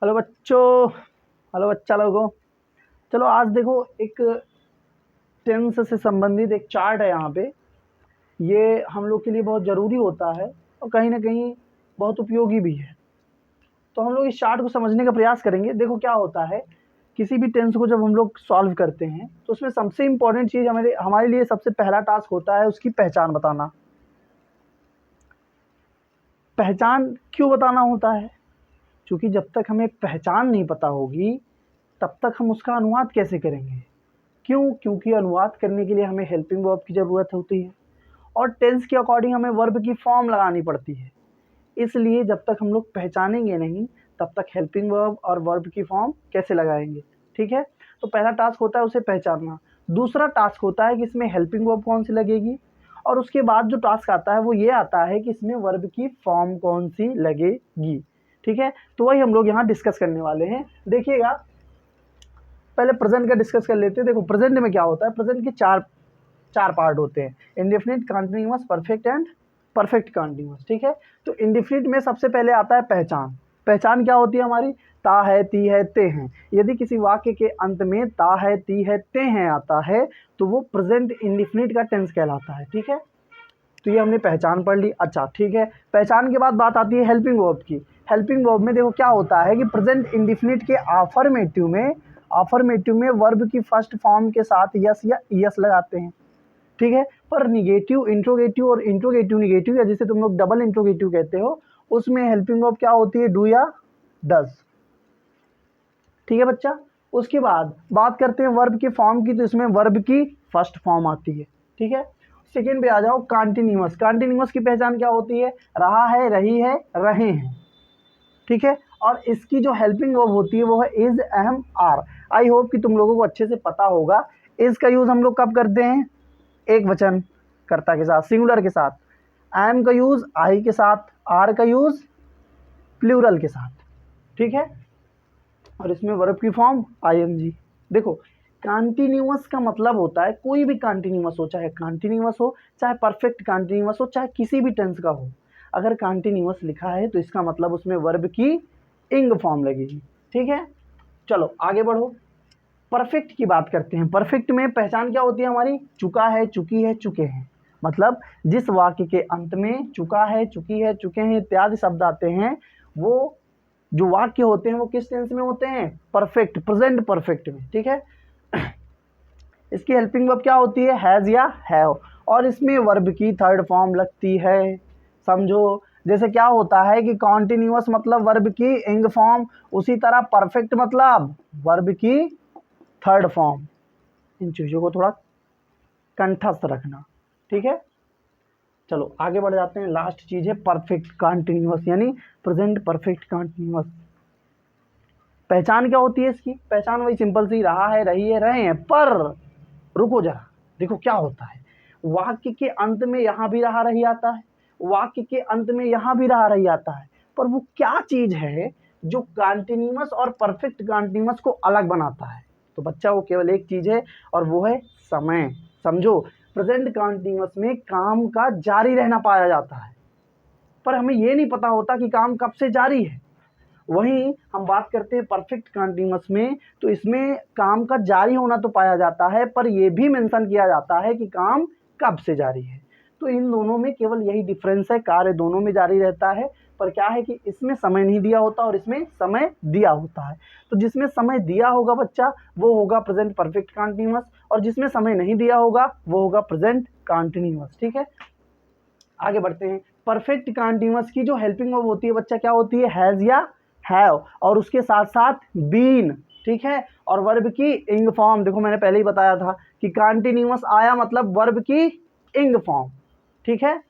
Hello बच्चों, hello बच्चा लोगों। चलो आज देखो एक टेंस से संबंधित एक चार्ट है यहाँ पे। ये हम लोग के लिए बहुत ज़रूरी होता है और कहीं ना कहीं बहुत उपयोगी भी है। तो हम लोग इस चार्ट को समझने का प्रयास करेंगे। देखो क्या होता है, किसी भी टेंस को जब हम लोग सॉल्व करते हैं तो उसमें सबसे इम्पोर्टेंट चीज़ हमारे लिए सबसे पहला टास्क होता है उसकी पहचान बताना। पहचान क्यों बताना होता है? क्योंकि जब तक हमें पहचान नहीं पता होगी तब तक हम उसका अनुवाद कैसे करेंगे। क्यों? क्योंकि अनुवाद करने के लिए हमें हेल्पिंग वर्ब की ज़रूरत होती है और टेंस के अकॉर्डिंग हमें वर्ब की फॉर्म लगानी पड़ती है। इसलिए जब तक हम लोग पहचानेंगे नहीं तब तक हेल्पिंग वर्ब और वर्ब की फॉर्म कैसे लगाएंगे। ठीक है, तो पहला टास्क होता है उसे पहचानना। दूसरा टास्क होता है कि इसमें हेल्पिंग वर्ब कौन सी लगेगी, और उसके बाद जो टास्क आता है वो ये आता है कि इसमें वर्ब की फॉर्म कौन सी लगेगी। ठीक है, तो वही हम लोग यहाँ डिस्कस करने वाले हैं। देखिएगा, पहले प्रेजेंट का डिस्कस कर लेते हैं। देखो प्रेजेंट में क्या होता है, प्रेजेंट के चार पार्ट होते हैं, indefinite, continuous, perfect and perfect continuous. ठीक है, तो इंडेफिनिट में सबसे पहले आता है पहचान। पहचान क्या होती है हमारी? ता है, ती है, ते हैं। यदि किसी वाक्य के अंत में ता है, ती है, ते हैं आता है तो वो प्रेजेंट इंडेफिनिट का टेंस कहलाता है। ठीक है, तो ये हमने पहचान पढ़ ली। अच्छा ठीक है, पहचान के बाद बात आती है हेल्पिंग वर्ब की। हेल्पिंग वर्ब में देखो क्या होता है कि प्रेजेंट इंडेफिनिट के आफर्मेटिव में वर्ब की फर्स्ट फॉर्म के साथ यस या ईएस लगाते हैं। ठीक है, पर निगेटिव, इंट्रोगेटिव और इंट्रोगेटिव निगेटिव, या जिसे तुम लोग डबल इंट्रोगेटिव कहते हो, उसमें हेल्पिंग वर्ब क्या होती है? डू या डज। ठीक है बच्चा, उसके बाद बात करते हैं वर्ब की फॉर्म की, तो इसमें वर्ब की फर्स्ट फॉर्म आती है। ठीक है, सेकेंड पे आ जाओ, कंटिन्यूअस। कंटिन्यूअस की पहचान क्या होती है? रहा है, रही है, रहे हैं। ठीक है, और इसकी जो हेल्पिंग वर्ब होती है वो है is, M, R. I hope कि तुम लोगों को अच्छे से पता होगा इज का यूज हम लोग कब करते हैं? एक वचन कर्ता के साथ, सिंगुलर के साथ। एम का यूज आई के साथ, आर का यूज प्लूरल के साथ। ठीक है, और इसमें वर्ब की फॉर्म आईएनजी। देखो कंटिन्यूअस का मतलब होता है कोई भी कंटिन्यूअस हो, चाहे कंटिन्यूअस हो, चाहे परफेक्ट कंटिन्यूअस हो, चाहे किसी भी टेंस का हो। अगर कंटिन्यूअस लिखा है तो इसका मतलब उसमें वर्ब की इंग फॉर्म लगेगी। ठीक है, चलो आगे बढ़ो। परफेक्ट की बात करते हैं। परफेक्ट में पहचान क्या होती है हमारी? चुका है, चुकी है, चुके हैं। मतलब जिस वाक्य के अंत में चुका है, चुकी है, चुके हैं इत्यादि शब्द आते हैं, वो जो वाक्य होते हैं वो किस टेंस में होते हैं? परफेक्ट, प्रेजेंट परफेक्ट में। ठीक है, इसकी हेल्पिंग वर्ब क्या होती है? हैज या हैव, और इसमें वर्ब की थर्ड फॉर्म लगती है। समझो, जैसे क्या होता है कि कॉन्टिन्यूअस मतलब वर्ब की इंग फॉर्म, उसी तरह परफेक्ट मतलब वर्ब की थर्ड फॉर्म। इन चीज़ों को थोड़ा कंठस्थ रखना। ठीक है, चलो आगे बढ़ जाते हैं। लास्ट चीज़ है परफेक्ट कंटिन्यूअस, यानी प्रेजेंट परफेक्ट कंटिन्यूअस। पहचान क्या होती है इसकी? पहचान वही सिंपल सी, रहा है, रही है, रहे हैं। पर रुको जरा, देखो क्या होता है, वाक्य के अंत में यहाँ भी रहा रही आता है, वाक्य के अंत में यहाँ भी रहा रही आता है, पर वो क्या चीज है जो कंटिन्यूअस और परफेक्ट कंटिन्यूअस को अलग बनाता है? तो बच्चा वो केवल एक चीज है और वो है समय। समझो, प्रेजेंट कंटिन्यूअस में काम का जारी रहना पाया जाता है, पर हमें ये नहीं पता होता कि काम कब से जारी है। वहीं हम बात करते हैं परफेक्ट कंटीन्यूअस में, तो इसमें काम का जारी होना तो पाया जाता है, पर यह भी मेंशन किया जाता है कि काम कब से जारी है। तो इन दोनों में केवल यही डिफरेंस है, कार्य दोनों में जारी रहता है, पर क्या है कि इसमें समय नहीं दिया होता और इसमें समय दिया होता है। तो जिसमें समय दिया होगा बच्चा वो होगा प्रेजेंट परफेक्ट कंटीन्यूअस, और जिसमें समय नहीं दिया होगा वो होगा प्रेजेंट कंटीन्यूअस। ठीक है, आगे बढ़ते हैं। परफेक्ट कंटीन्यूअस की जो हेल्पिंग वर्ब होती है बच्चा क्या होती है? हैज या हैव, और उसके साथ साथ बीन। ठीक है, और वर्ब की इंग फॉर्म। देखो मैंने पहले ही बताया था कि कंटीन्यूअस आया मतलब वर्ब की इंग फॉर्म। ठीक है,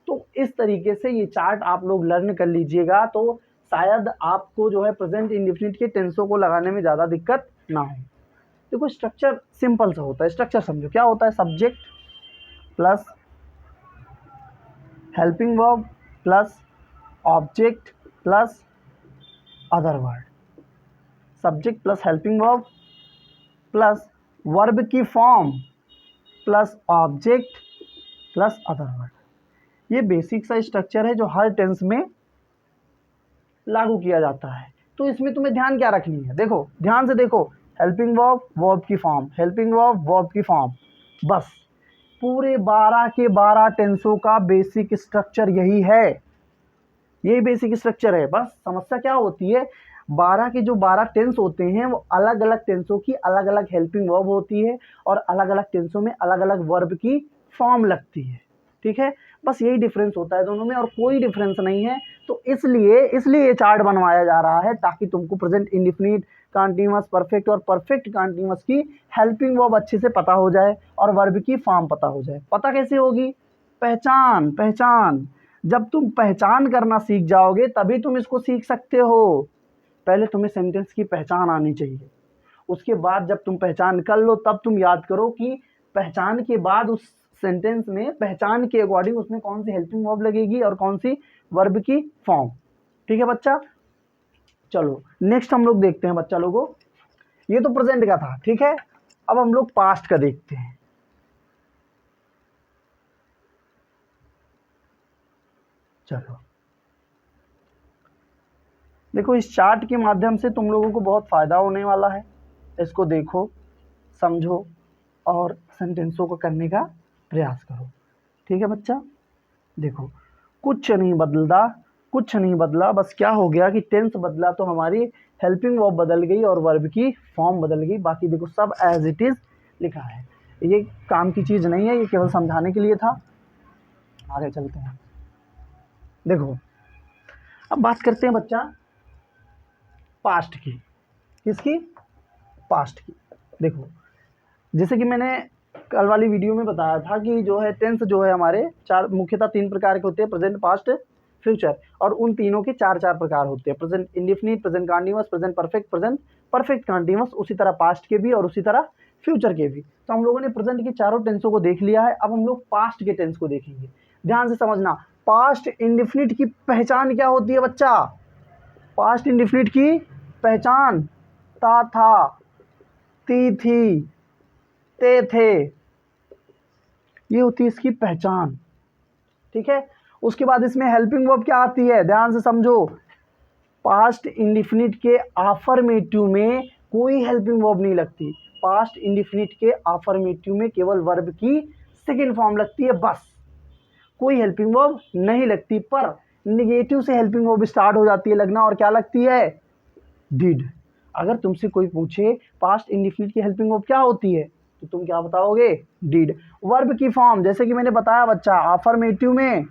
तो इस तरीके से ये चार्ट आप लोग लर्न कर लीजिएगा, तो शायद आपको जो है प्रेजेंट इंडेफिनिट के टेंसों को लगाने में ज़्यादा दिक्कत ना हो। देखो स्ट्रक्चर सिंपल सा होता है। स्ट्रक्चर समझो क्या होता है? Subject plus helping verb plus object plus other word. Subject plus helping verb plus verb की form plus object plus other word. ये बेसिक सा स्ट्रक्चर है जो हर टेंस में लागू किया जाता है। तो इसमें तुम्हें ध्यान क्या रखनी है, देखो ध्यान से देखो, हेल्पिंग वर्ब, वर्ब की फॉर्म, हेल्पिंग वर्ब, वर्ब की फॉर्म, बस पूरे 12 के 12 टेंसों का बेसिक स्ट्रक्चर यही है, यही बेसिक स्ट्रक्चर है। बस समस्या क्या होती है, 12 के जो 12 टेंस होते हैं वो अलग अलग टेंसों की अलग अलग हेल्पिंग वर्ब होती है और अलग अलग टेंसों में अलग अलग वर्ब की फॉर्म लगती है, ठीक है। बस यही डिफरेंस होता है दोनों में और कोई डिफरेंस नहीं है। तो इसलिए ये चार्ट बनवाया जा रहा है ताकि तुमको प्रेजेंट इंडेफिनिट, कॉन्टिन्यूअस, परफेक्ट और परफेक्ट कॉन्टिन्यूअस की हेल्पिंग वर्ब अच्छे से पता हो जाए और वर्ब की फॉर्म पता हो जाए। पता कैसे होगी, पहचान, जब तुम पहचान करना सीख जाओगे तभी तुम इसको सीख सकते हो। पहले तुम्हें सेंटेंस की पहचान आनी चाहिए, उसके बाद जब तुम पहचान कर लो तब तुम याद करो कि पहचान के बाद उस सेंटेंस में पहचान के अकॉर्डिंग उसमें कौन सी हेल्पिंग वर्ब लगेगी और कौन सी वर्ब की फॉर्म, ठीक है बच्चा। चलो नेक्स्ट हम लोग देखते हैं बच्चा लोगों, ये तो प्रेजेंट का था, ठीक है। अब हम लोग पास्ट का देखते हैं। चलो देखो, इस चार्ट के माध्यम से तुम लोगों को बहुत फ़ायदा होने वाला है, इसको देखो, समझो और सेंटेंसों को करने का प्रयास करो, ठीक है बच्चा। देखो कुछ नहीं बदला, बस क्या हो गया कि टेंस बदला तो हमारी हेल्पिंग वर्ब बदल गई और वर्ब की फॉर्म बदल गई, बाकी देखो सब एज इट इज़ लिखा है। ये काम की चीज़ नहीं है, ये केवल समझाने के लिए था। आगे चलते हैं। देखो अब बात करते हैं बच्चा पास्ट की, किसकी, पास्ट की। देखो जैसे कि मैंने कल वाली वीडियो में बताया था कि जो है टेंस जो है हमारे चार मुख्यतः 3 प्रकार के होते हैं, प्रेजेंट, पास्ट, फ्यूचर, और उन तीनों के 4 प्रकार होते हैं, present indefinite, present continuous, present perfect, present perfect continuous, उसी तरह पास्ट के भी और उसी तरह फ्यूचर के भी। तो हम लोगों ने प्रेजेंट के चारों टेंसों को देख लिया है, अब हम लोग पास्ट के टेंस को देखेंगे। ध्यान से समझना, पास्ट इंडेफिनिट की पहचान क्या होती है बच्चा, पास्ट इंडेफिनिट की पहचान था, थी, थे, ये होती है इसकी पहचान, ठीक है। उसके बाद इसमें हेल्पिंग वर्ब क्या आती है, ध्यान से समझो, पास्ट इंडेफिनिट के अफर्मेटिव में कोई हेल्पिंग वर्ब नहीं लगती, पास्ट इंडेफिनिट के अफर्मेटिव में केवल वर्ब की सेकंड फॉर्म लगती है, बस कोई हेल्पिंग वर्ब नहीं लगती। पर निगेटिव से हेल्पिंग वर्ब स्टार्ट हो जाती है लगना, और क्या लगती है, डिड। अगर तुमसे कोई पूछे पास्ट इंडेफिनिट की हेल्पिंग वर्ब क्या होती है तो तुम क्या बताओगे, डिड। वर्ब की फॉर्म जैसे कि मैंने बताया बच्चा, अफर्मेटिव में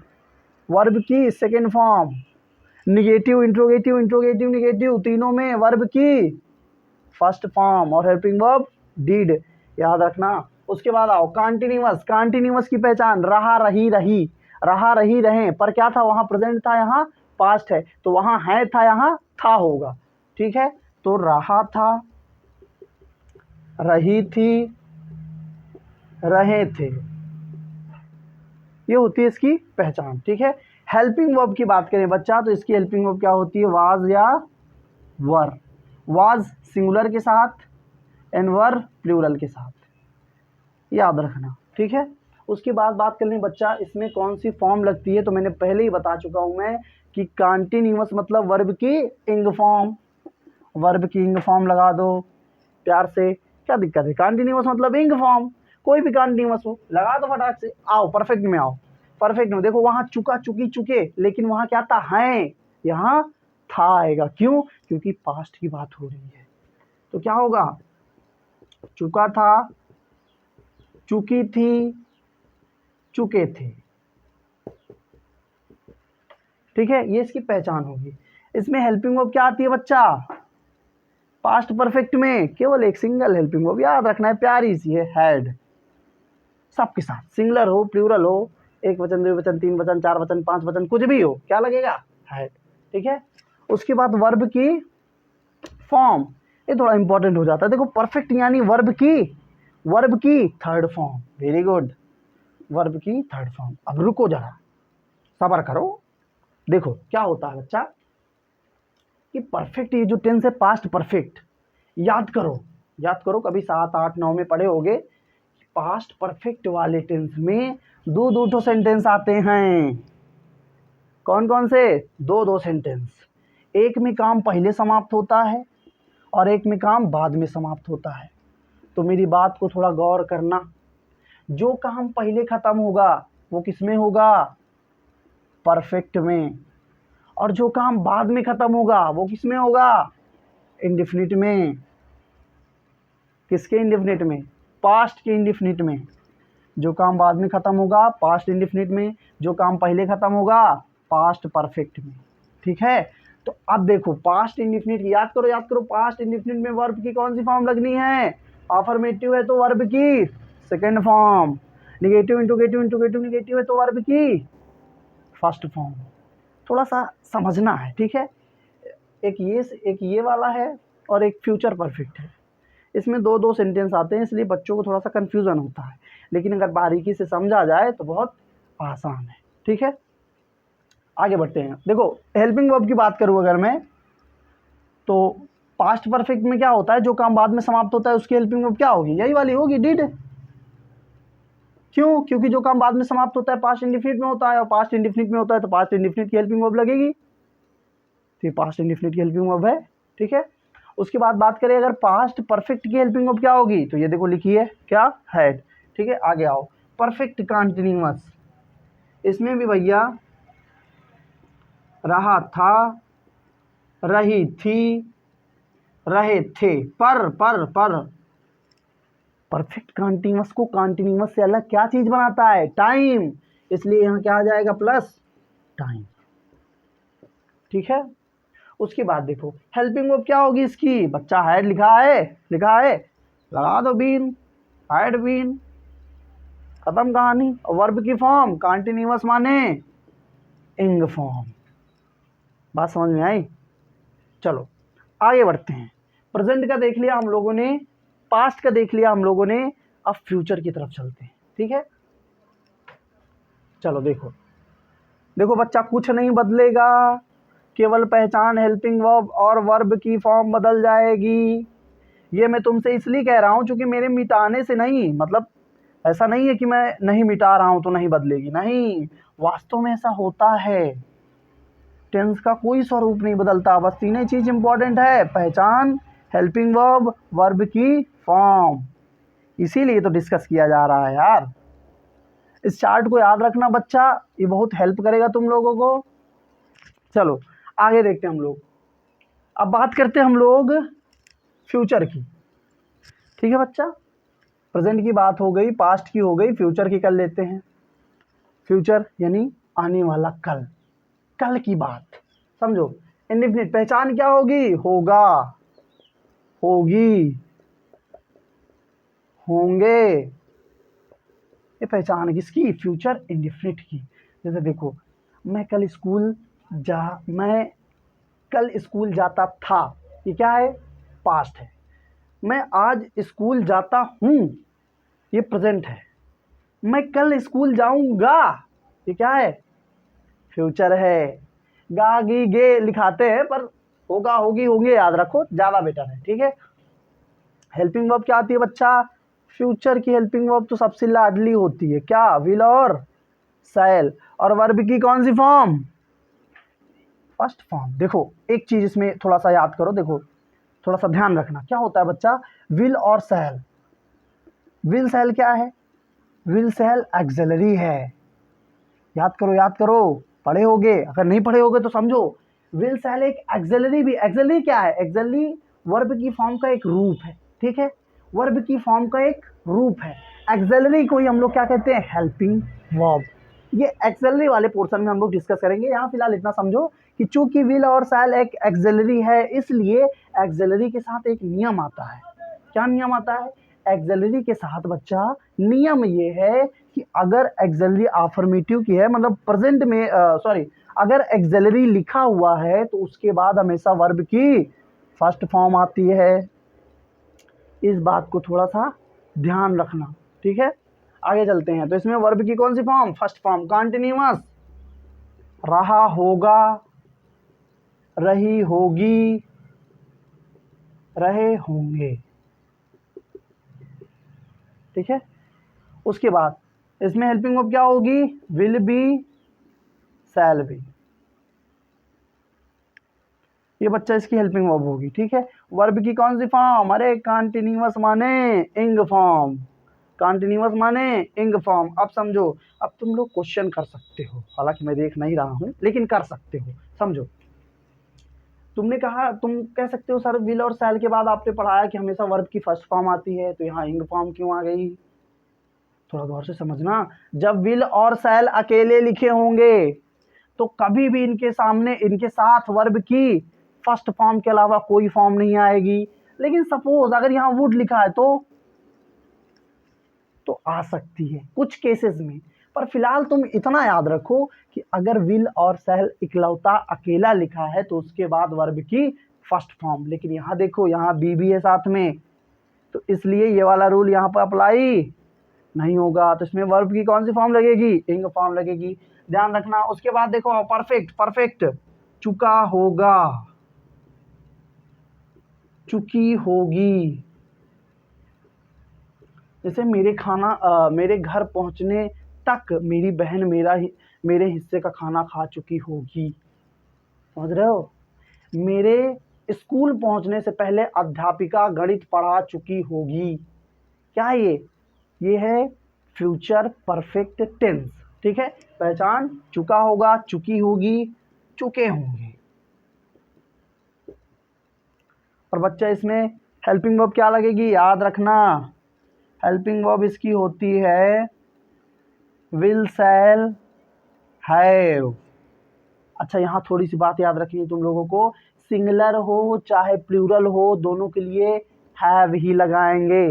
वर्ब की second form, negative, interrogative, interrogative, negative, तीनों में वर्ब की फर्स्ट फॉर्म और हेल्पिंग वर्ब डिड, याद रखना। उसके बाद आओ कॉन्टिन्यूअस, कॉन्टिन्यूअस की पहचान रहा, रही, रहे, पर क्या था, वहां प्रेजेंट था, यहाँ पास्ट है, तो वहां है था, यहाँ था होगा, ठीक है। तो रहा था, रही थी, रहे थे, ये होती है इसकी पहचान, ठीक है। हेल्पिंग वर्ब की बात करें बच्चा तो इसकी हेल्पिंग वर्ब क्या होती है, वाज या वर, वाज सिंगुलर के साथ एंड वर प्लूरल के साथ, याद रखना, ठीक है। उसके बाद बात कर लें बच्चा इसमें कौन सी फॉर्म लगती है, तो मैंने पहले ही बता चुका हूं मैं कि कॉन्टिन्यूअस मतलब वर्ब की इंग फॉर्म, वर्ब की इंग फॉर्म लगा दो प्यार से, क्या दिक्कत है, कॉन्टिन्यूअस मतलब इंग फॉर्म, कोई भी कॉन्टिन्यूअस हो लगा दो फटाक से। आओ परफेक्ट में, आओ परफेक्ट में, देखो वहां चुका, चुकी, चुके, लेकिन वहां क्या था, हैं, यहाँ था आएगा, क्यों, क्योंकि पास्ट की बात हो रही है। तो क्या होगा, चुका था, चुकी थी, चुके थे, ठीक है, ये इसकी पहचान होगी। इसमें हेल्पिंग वर्ब क्या आती है बच्चा, पास्ट परफेक्ट में केवल एक सिंगल हेल्पिंग वर्ब, याद रखना है, प्यारी सी है, हैड, सबके साथ, सिंगुलर हो, प्लूरल हो, एक वचन, 2 वचन, 3 वचन, 4 वचन, 5 वचन, कुछ भी हो, क्या लगेगा, हैड, ठीक है। उसके बाद वर्ब की फॉर्म, ये थोड़ा इंपॉर्टेंट हो जाता है, देखो परफेक्ट यानी वर्ब की third form, very good, verb की थर्ड फॉर्म। अब रुको जरा, सब्र करो, देखो क्या होता है बच्चा कि परफेक्ट, ये जो टेंस है पास्ट परफेक्ट, याद करो कभी 7, 8, 9 में पढ़े होगे, पास्ट परफेक्ट वाले टेंस में दो सेंटेंस आते हैं, कौन कौन से, दो सेंटेंस, एक में काम पहले समाप्त होता है और एक में काम बाद में समाप्त होता है। तो मेरी बात को थोड़ा गौर करना, जो काम पहले ख़त्म होगा वो किस में होगा? परफेक्ट में। और जो काम बाद में ख़त्म होगा वो किस में होगा? इंडेफिनिट में। किसके इंडेफिनिट में? पास्ट के इंडेफिनिट में। जो काम बाद में ख़त्म होगा पास्ट इंडेफिनिट में, जो काम पहले ख़त्म होगा पास्ट परफेक्ट में। ठीक है, तो अब देखो पास्ट इंडेफिनिट याद करो, पास्ट इंडेफिनिट में वर्ब की कौन सी फॉर्म लगनी है? अफर्मेटिव है तो वर्ब की second form, negative interrogative negative है तो वर्ब की फर्स्ट फॉर्म। थोड़ा सा समझना है, ठीक है। एक ये वाला है और एक फ्यूचर परफेक्ट है। इसमें दो दो सेंटेंस आते हैं, इसलिए बच्चों को थोड़ा सा कन्फ्यूज़न होता है, लेकिन अगर बारीकी से समझा जाए तो बहुत आसान है। ठीक है, आगे बढ़ते हैं। देखो हेल्पिंग वर्ब की बात करूँ अगर मैं, तो पास्ट परफेक्ट में क्या होता है? जो काम बाद में समाप्त होता है उसकी हेल्पिंग वर्ब क्या होगी? यही वाली होगी, डिड। क्यों? क्योंकि जो काम बाद में समाप्त होता है पास्ट इंडेफिनिट में होता है, और पास्ट इंडेफिनिट में होता है तो पास्ट इंडेफिनिट की हेल्पिंग वर्ब लगेगी। तो ये पास्ट इंडेफिनिट की हेल्पिंग वर्ब है। ठीक है, उसके बाद बात करें अगर पास्ट परफेक्ट की हेल्पिंग वर्ब क्या होगी, तो ये देखो लिखी है क्या? हैड। ठीक है, आगे आओ। परफेक्ट कंटीन्यूअस, इसमें भी भैया रहा था, रही थी, रहे थे, पर परफेक्ट कंटीन्यूअस को कंटीन्यूअस से अलग क्या चीज बनाता है? टाइम। इसलिए यहाँ क्या आ जाएगा? Plus time. ठीक है, उसके बाद देखो हेल्पिंग वर्ब क्या होगी इसकी? बच्चा हैड लिखा है, लगा दो बीन, हैड बीन, खत्म कहानी। और वर्ब की फॉर्म कंटीन्यूअस माने इंग फॉर्म। बात समझ में आई? चलो आगे बढ़ते हैं। प्रेजेंट का देख लिया हम लोगों ने, पास्ट का देख लिया हम लोगों ने, अब फ्यूचर की तरफ चलते हैं। ठीक है, चलो देखो बच्चा, कुछ नहीं बदलेगा, केवल पहचान हेल्पिंग वर्ब और वर्ब की फॉर्म बदल जाएगी। ये मैं तुमसे इसलिए कह रहा हूँ क्योंकि मेरे मिटाने से नहीं, मतलब ऐसा नहीं है कि मैं नहीं मिटा रहा हूँ तो नहीं बदलेगी, नहीं, वास्तव में ऐसा होता है। टेंस का कोई स्वरूप नहीं बदलता, बस तीन ही चीज इंपॉर्टेंट है: पहचान, हेल्पिंग वर्ब, वर्ब की फॉर्म। इसीलिए तो डिस्कस किया जा रहा है यार। इस चार्ट को याद रखना बच्चा, ये बहुत हेल्प करेगा तुम लोगों को। चलो आगे देखते हैं हम लोग। अब बात करते हैं हम लोग फ्यूचर की। ठीक है बच्चा, प्रेजेंट की बात हो गई, पास्ट की हो गई, फ्यूचर की कर लेते हैं। फ्यूचर यानी आने वाला कल, कल की बात समझो। इंडेफिनिट पहचान क्या होगी? होगा, होगी, होंगे। ये पहचान किसकी? फ्यूचर इंडेफिनिट की। जैसे देखो, मैं कल स्कूल जाता था, ये क्या है? पास्ट है। मैं आज स्कूल जाता हूँ, ये प्रेजेंट है। मैं कल स्कूल जाऊंगा, ये क्या है? फ्यूचर है। गा गी गे लिखाते हैं, पर होगा, होगी, होंगे याद रखो, ज़्यादा बेटर है। ठीक है, हेल्पिंग वर्ब क्या आती है बच्चा? फ्यूचर की हेल्पिंग वर्ब तो सबसे लाडली होती है, क्या? विल और शैल। और वर्ब की कौन सी फॉर्म? First form. देखो एक चीज इसमें थोड़ा सा याद करो, देखो थोड़ा सा ध्यान रखना, क्या होता है बच्चा? विल और शैल। विल शैल क्या है? विल शैल एक्सिलरी है। याद करो, पढ़े होगे, अगर नहीं पढ़े होगे तो समझो। विल शैल एक एक्सिलरी भी, एक्सिलरी क्या है? एक्सिलरी वर्ब की फॉर्म का एक रूप है। ठीक है, वर्ब की फॉर्म का एक रूप है। एक्सिलरी को ही हम लोग क्या कहते हैं? Helping verb. ये एक्सिलरी वाले पोर्शन में हम लोग डिस्कस करेंगे। यहाँ फिलहाल इतना समझो कि चूंकि विल और शैल एक एक्सिलरी है, इसलिए एक्सिलरी के साथ एक नियम आता है। क्या नियम आता है? एक्सिलरी के साथ बच्चा नियम ये है कि अगर एक्सिलरी अफर्मेटिव की है, मतलब प्रेजेंट में अगर एक्सिलरी लिखा हुआ है तो उसके बाद हमेशा वर्ब की फर्स्ट फॉर्म आती है। इस बात को थोड़ा सा ध्यान रखना। ठीक है, आगे चलते हैं। तो इसमें वर्ब की कौन सी फॉर्म? First form continuous. रहा होगा, रही होगी, रहे होंगे। ठीक है, उसके बाद इसमें हेल्पिंग वर्ब क्या होगी? Will be, shall be. ये बच्चा इसकी हेल्पिंग वर्ब होगी, ठीक है। वर्ब की कौन सी फॉर्म, अरे कंटिन्यूअस माने इंग फॉर्म, कंटिन्यूअस माने इंग फॉर्म। अब समझो, अब तुम लोग क्वेश्चन कर सकते हो, हालांकि मैं देख नहीं रहा हूँ लेकिन कर सकते हो। समझो, तुमने कहा, तुम कह सकते हो सर विल और शैल के बाद आपने पढ़ाया कि हमेशा वर्ब की फर्स्ट फॉर्म आती है, तो यहाँ इंग फॉर्म क्यों आ गई? थोड़ा गौर से समझना। जब विल और शैल अकेले लिखे होंगे तो कभी भी इनके सामने, इनके साथ वर्ब की फर्स्ट फॉर्म के अलावा कोई फॉर्म नहीं आएगी। लेकिन सपोज अगर यहाँ वुड लिखा है तो आ सकती है कुछ केसेस में। पर फिलहाल तुम इतना याद रखो कि अगर विल और शैल इकलौता अकेला लिखा है तो उसके बाद वर्ब की फर्स्ट फॉर्म। लेकिन यहाँ देखो, यहाँ बी भी है साथ में, तो इसलिए ये वाला रूल यहाँ पर अप्लाई नहीं होगा। तो इसमें वर्ब की कौन सी फॉर्म लगेगी, इंग फॉर्म लगेगी, ध्यान रखना। उसके बाद देखो परफेक्ट, परफेक्ट चुका होगा, चुकी होगी। जैसे मेरे घर पहुंचने तक मेरी बहन मेरे हिस्से का खाना खा चुकी होगी। समझ रहे हो? मेरे स्कूल पहुंचने से पहले अध्यापिका गणित पढ़ा चुकी होगी। क्या है ये है फ्यूचर परफेक्ट टेंस, ठीक है। पहचान, चुका होगा, चुकी होगी, चुके होंगे। और बच्चा इसमें हेल्पिंग वर्ब क्या लगेगी, याद रखना। हेल्पिंग वर्ब इसकी होती है विल, शैल, हैव। अच्छा, यहाँ थोड़ी सी बात याद रखनी है तुम लोगों को, सिंगुलर हो चाहे प्लूरल हो, दोनों के लिए हैव ही लगाएंगे।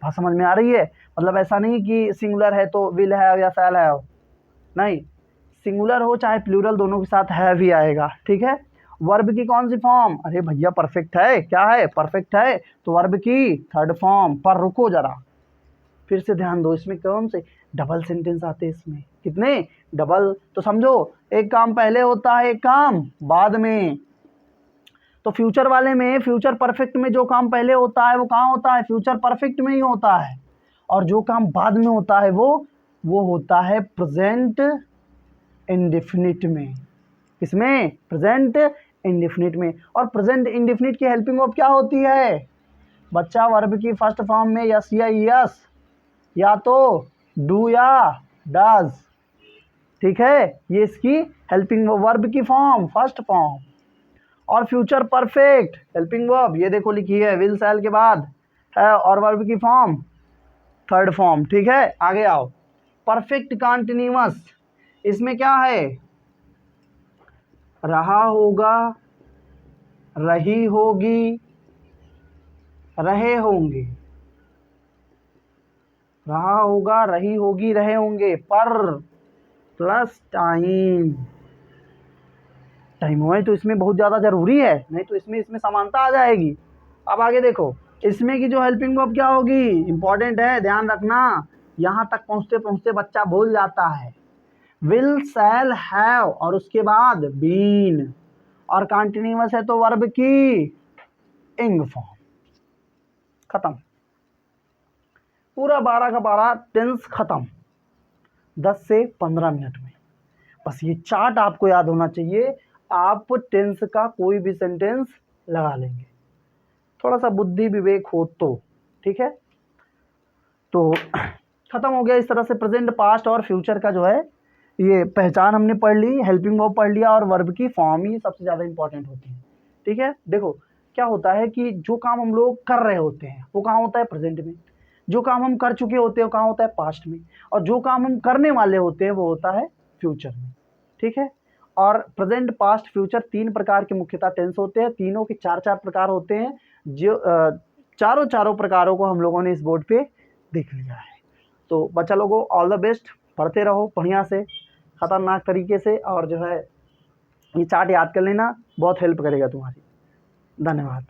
बात समझ में आ रही है? मतलब ऐसा नहीं कि सिंगुलर है तो विल हैव या शैल हैव, नहीं, सिंगुलर हो चाहे प्लूरल दोनों के साथ हैव ही आएगा, ठीक है। वर्ब की कौन सी फॉर्म, अरे भैया परफेक्ट है, क्या है, परफेक्ट है, तो वर्ब की थर्ड फॉर्म। पर रुको जरा, फिर से ध्यान दो, इसमें कौन से डबल सेंटेंस आते हैं इसमें, कितने डबल। तो समझो, एक काम पहले होता है, एक काम बाद में। तो फ्यूचर वाले में, फ्यूचर परफेक्ट में जो काम पहले होता है वो कहाँ होता है, फ्यूचर परफेक्ट में ही होता है। और जो काम बाद में होता है वो होता है प्रेजेंट इंडेफिनिट में। किसमें, प्रेजेंट इंडेफिनिट में। और प्रेजेंट इंडेफिनिट की हेल्पिंग वर्ब क्या होती है बच्चा, वर्ब की फर्स्ट फॉर्म में यस या यस, या तो डू या डज, ठीक है। ये इसकी हेल्पिंग वर्ब की फॉर्म, फर्स्ट फॉर्म। और फ्यूचर परफेक्ट हेल्पिंग वर्ब ये देखो लिखी है विल शैल के बाद है, और वर्ब की फॉर्म थर्ड फॉर्म, ठीक है। आगे आओ, परफेक्ट कंटीन्यूअस, इसमें क्या है, रहा होगा, रही होगी, रहे होंगे, रहा होगा, रही होगी, रहे होंगे, पर प्लस टाइम। टाइम हुआ तो इसमें बहुत ज़्यादा ज़रूरी है, नहीं तो इसमें समानता आ जाएगी। अब आगे देखो, इसमें की जो हेल्पिंग वर्ब क्या होगी, इंपॉर्टेंट है, ध्यान रखना। यहाँ तक पहुँचते पहुँचते बच्चा भूल जाता है। विल, शैल, हैव और उसके बाद बीन, और कंटिन्यूअस है तो वर्ब की इंग फॉर्म। खत्म, पूरा 12 का 12 टेंस खत्म 10 से 15 मिनट में। बस ये चार्ट आपको याद होना चाहिए, आप टेंस का कोई भी सेंटेंस लगा लेंगे, थोड़ा सा बुद्धि विवेक हो तो, ठीक है। तो खत्म हो गया इस तरह से प्रेजेंट, पास्ट और फ्यूचर का जो है ये पहचान हमने पढ़ ली, हेल्पिंग वर्ब पढ़ लिया, और वर्ब की फॉर्म ही सबसे ज़्यादा इंपॉर्टेंट होती है, ठीक है। देखो क्या होता है कि जो काम हम लोग कर रहे होते हैं वो कहाँ होता है, प्रेजेंट में। जो काम हम कर चुके होते हैं वो कहाँ होता है, पास्ट में। और जो काम हम करने वाले होते हैं वो होता है फ्यूचर में, ठीक है। और प्रेजेंट, पास्ट, फ्यूचर 3 प्रकार के मुख्यतः टेंस होते हैं, तीनों के 4-4 प्रकार होते हैं। जो चारों प्रकारों को हम लोगों ने इस बोर्ड पे देख लिया है। तो बच्चा लोगों ऑल द बेस्ट, पढ़ते रहो बढ़िया से, ख़तरनाक तरीके से, और जो है ये चार्ट याद कर लेना, बहुत हेल्प करेगा तुम्हारी। धन्यवाद।